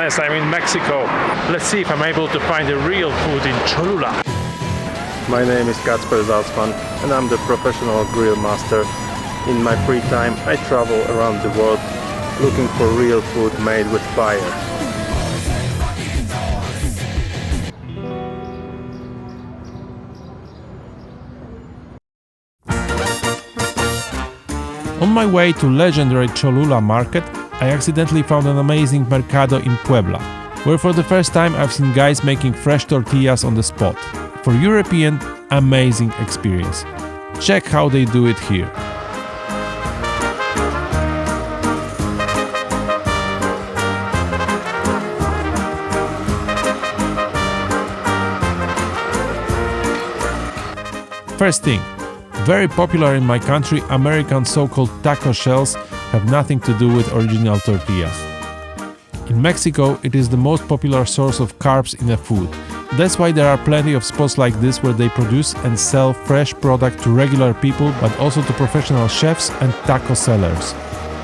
honest, I'm in Mexico. Let's see if I'm able to find the real food in Cholula. My name is Kacper Zaltzman and I'm the professional grill master. In my free time I travel around the world looking for real food made with fire. On my way to legendary Cholula market, I accidentally found an amazing mercado in Puebla, where for the first time I've seen guys making fresh tortillas on the spot. For European, amazing experience. Check how they do it here. First thing, very popular in my country, American so-called taco shells have nothing to do with original tortillas. In Mexico, it is the most popular source of carbs in a food. That's why there are plenty of spots like this where they produce and sell fresh product to regular people, but also to professional chefs and taco sellers.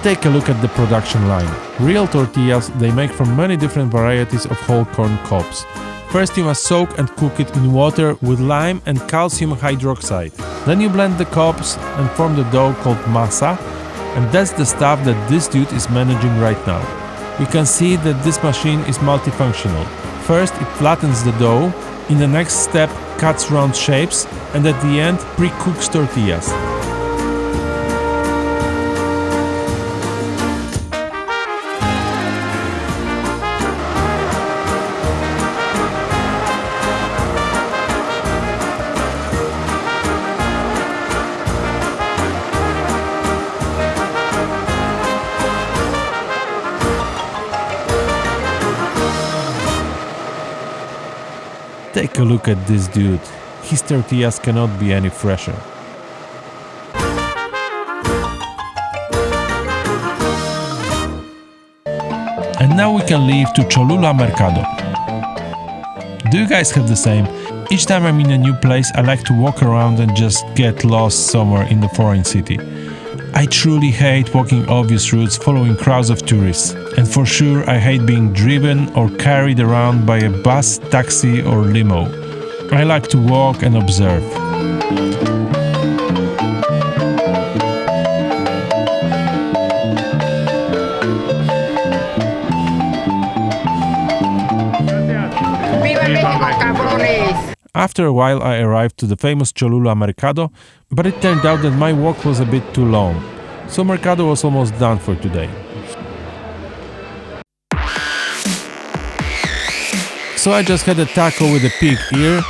Take a look at the production line. Real tortillas they make from many different varieties of whole corn cobs. First you must soak and cook it in water with lime and calcium hydroxide. Then you blend the cobs and form the dough called masa, and that's the stuff that this dude is managing right now. You can see that this machine is multifunctional. First it flattens the dough, in the next step cuts round shapes, and at the end pre-cooks tortillas. Take a look at this dude. His tortillas cannot be any fresher. And now we can leave to Cholula Mercado. Do you guys have the same? Each time I'm in a new place, I like to walk around and just get lost somewhere in the foreign city. I truly hate walking obvious routes following crowds of tourists. And for sure I hate being driven or carried around by a bus, taxi or limo. I like to walk and observe. After a while I arrived to the famous Cholula Mercado, but it turned out that my walk was a bit too long, so Mercado was almost done for today. So I just had a taco with a pig ear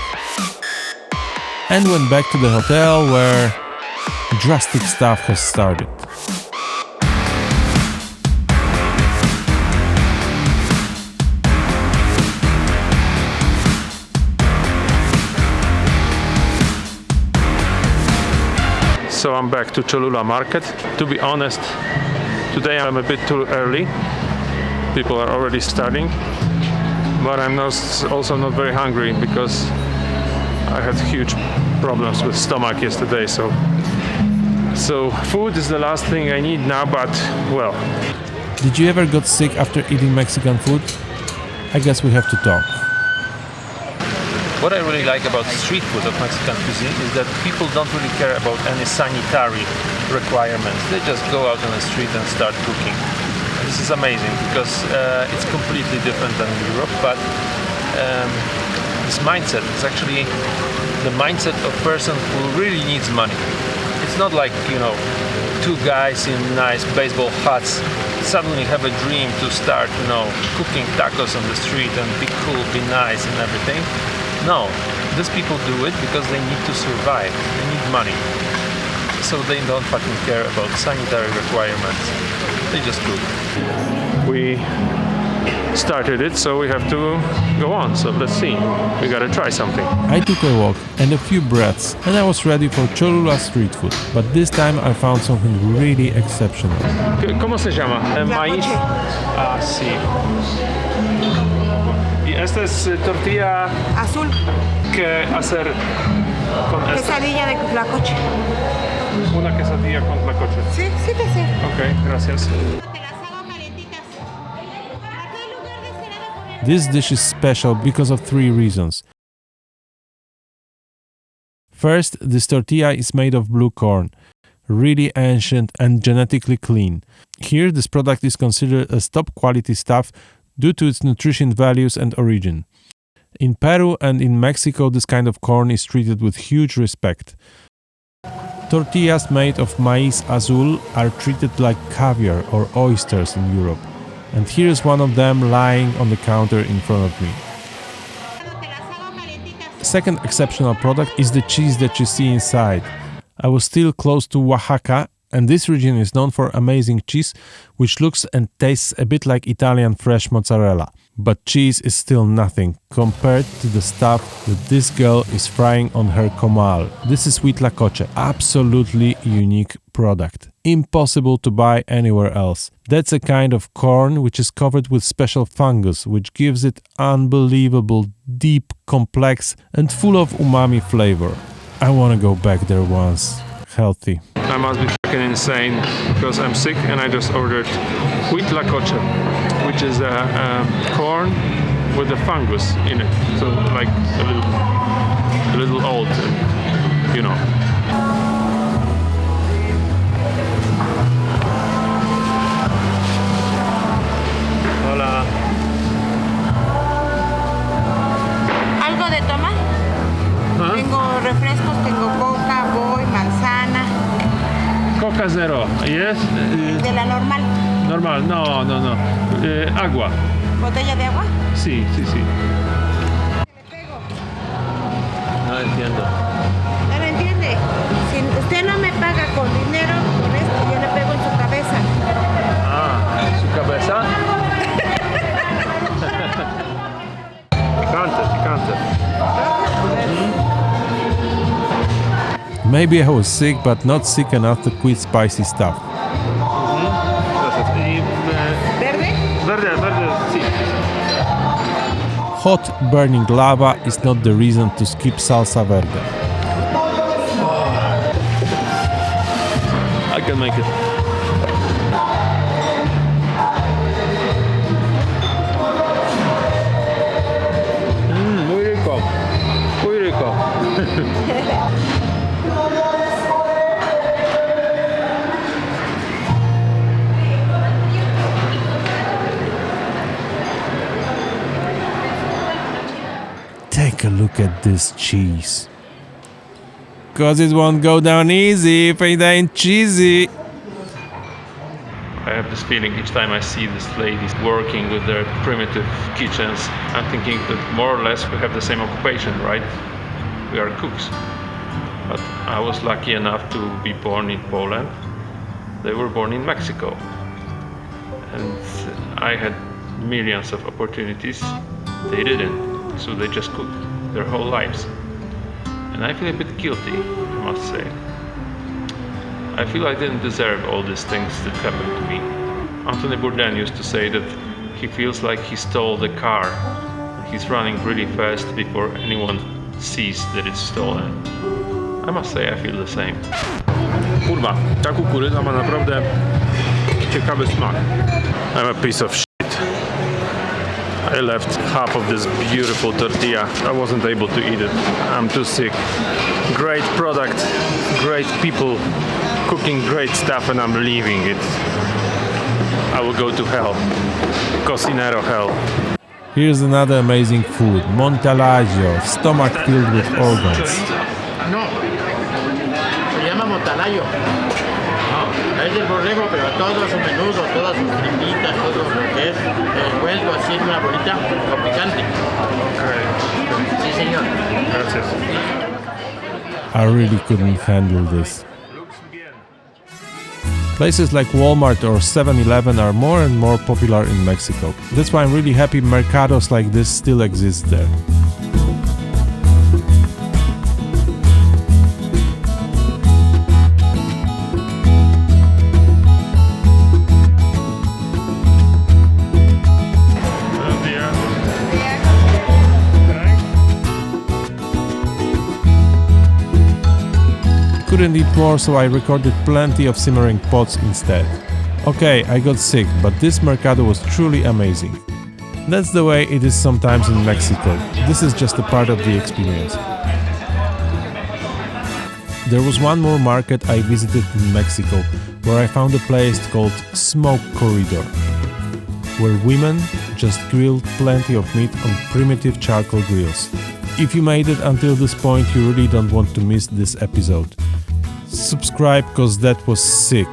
and went back to the hotel where drastic stuff has started. So I'm back to Cholula market. To be honest, today I'm a bit too early. People are already starting. But I'm also not very hungry because I had huge problems with stomach yesterday. So food is the last thing I need now, but well. Did you ever got sick after eating Mexican food? I guess we have to talk. What I really like about street food of Mexican cuisine is that people don't really care about any sanitary requirements. They just go out on the street and start cooking. And this is amazing because it's completely different than in Europe, but this mindset is actually the mindset of a person who really needs money. It's not like, you know, two guys in nice baseball hats suddenly have a dream to start, you know, cooking tacos on the street and be cool, be nice and everything. No, these people do it because they need to survive, they need money. So they don't fucking care about sanitary requirements, they just cook. We started it, so we have to go on, so let's see. We gotta try something. I took a walk and a few breaths and I was ready for Cholula street food, but this time I found something really exceptional. ¿Cómo se llama? Maiz. Ah, sí. Y esta es tortilla azul. que hacer con esta. Quesadilla de Huitlacoche. Una quesadilla con tlacoche. Sí, te sé. Ok, gracias. Te las hago calientitas. ¿A qué lugar de Cerado This dish is special because of 3 reasons. First, this tortilla is made of blue corn, really ancient and genetically clean. Here, this product is considered as top quality stuff due to its nutrition values and origin. In Peru and in Mexico, this kind of corn is treated with huge respect. Tortillas made of Maiz Azul are treated like caviar or oysters in Europe. And here's one of them lying on the counter in front of me. Second exceptional product is the cheese that you see inside. I was still close to Oaxaca, and this region is known for amazing cheese, which looks and tastes a bit like Italian fresh mozzarella. But cheese is still nothing compared to the stuff that this girl is frying on her comal. This is Huitlacoche, absolutely unique product. Impossible to buy anywhere else. That's a kind of corn which is covered with special fungus, which gives it unbelievable, deep, complex and full of umami flavor. I want to go back there once. Healthy. I must be fucking insane because I'm sick and I just ordered Huitlacoche, which is a corn with a fungus in it. So like a little old, you know. Hola. ¿Algo de tomar? Huh? Tengo refrescos, tengo coca, boy, manzana. Coca zero, yes? De la normal. Normal, no. Agua. ¿Botella de agua? Sí. Le pego. No entiendo. ¿No lo entiende? Si usted no me paga con dinero, con esto yo le pego en su cabeza. Ah, su cabeza. Picante. Maybe I was sick, but not sick enough to quit spicy stuff. ¿Verde? Verde, sí. Hot burning lava is not the reason to skip salsa verde. I can make it. Muy rico. Take a look at this cheese. Cause it won't go down easy if it ain't cheesy. I have this feeling each time I see these ladies working with their primitive kitchens, I'm thinking that more or less we have the same occupation, right? We are cooks. But I was lucky enough to be born in Poland. They were born in Mexico. And I had millions of opportunities. They didn't. So they just cooked their whole lives. And I feel a bit guilty, I must say. I feel I didn't deserve all these things that happened to me. Anthony Bourdain used to say that he feels like he stole the car. He's running really fast before anyone sees that it's stolen. I must say I feel the same. Kurwa, ta kukurydza ma naprawdę ciekawy smak. I'm a piece of shit. I left half of this beautiful tortilla. I wasn't able to eat it. I'm too sick. Great product, great people, cooking great stuff, and I'm leaving it. I will go to hell. Cocinero hell. Here's another amazing food, montalagio, stomach filled with organs. No, se llama montalayo. Es el borrego, pero todo su menudo, todas sus tripitas, todo lo que es envuelto así en una bolita con picante. Sí, señor. Gracias. I really couldn't handle this. Places like Walmart or 7-Eleven are more and more popular in Mexico. That's why I'm really happy mercados like this still exist there. Couldn't eat more, so I recorded plenty of simmering pots instead. Okay, I got sick, but this mercado was truly amazing. That's the way it is sometimes in Mexico. This is just a part of the experience. There was one more market I visited in Mexico, where I found a place called Smoke Corridor, where women just grilled plenty of meat on primitive charcoal grills. If you made it until this point, you really don't want to miss this episode. Subscribe, cause that was sick.